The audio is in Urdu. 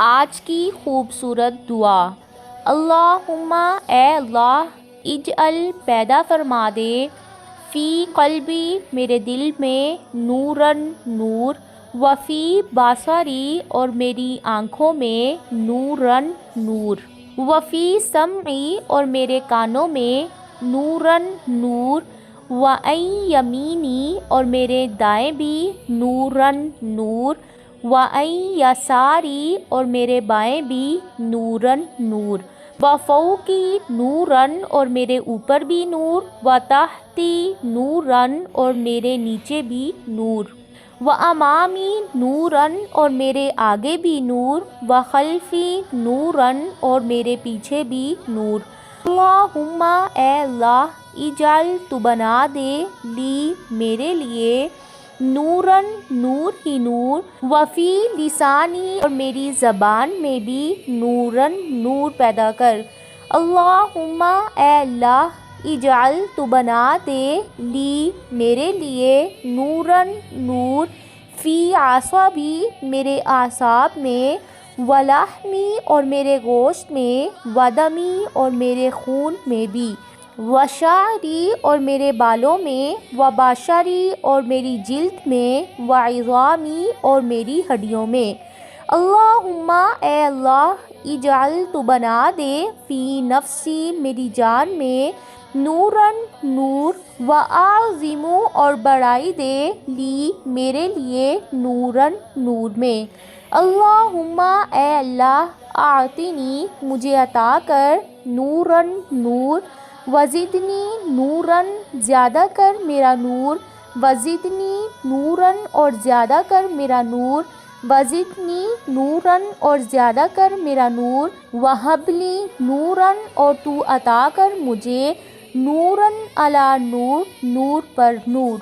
آج کی خوبصورت دعا۔ اللہم اے اللہ، اجعل پیدا فرما دے، فی قلبی میرے دل میں، نوراً نور، وفی بصری اور میری آنکھوں میں، نوراً نور، وفی سمعی اور میرے کانوں میں، نوراً نور، وعن یمینی اور میرے دائیں بھی، نوراً نور، وعن یساری اور میرے بائیں بھی، نوراً نور، وفوقی نوراً اور میرے اوپر بھی نور، وتحتی نوراً اور میرے نیچے بھی نور، وامامی نوراً اور میرے آگے بھی نور، وخلفی نوراً اور میرے پیچھے بھی نور۔ اللہم اے اللہ، اجعل تو بنا دے، لی میرے لیے، نوراً نور ہی نور، وفی لسانی اور میری زبان میں بھی، نوراً نور پیدا کر۔ اللہم اے اللہ، اجعل تو بنا دے، لی میرے لیے، نوراً نور، فی اعصابی میرے اعصاب میں، ولحمی اور میرے گوشت میں، ودمی اور میرے خون میں بھی، وشعری اور میرے بالوں میں، وبشری اور میری جلد میں، وعظامی اور میری ہڈیوں میں۔ اللہم اے اللہ، اجعل تو بنا دے، فی نفسی میری جان میں، نوراً نور، واعظم اور بڑھائی دے، لی میرے لیے، نوراً نور میں۔ اللہم اے اللہ، اعطنی مجھے عطا کر، نوراً نور، وزدنی نوراً زیادہ کر میرا نور، وزدنی نوراً اور زیادہ کر میرا نور، وزدنی نوراً اور زیادہ کر میرا نور، وہب لی نوراً اور تو عطا کر مجھے، نوراً علی نور، نور پر نور۔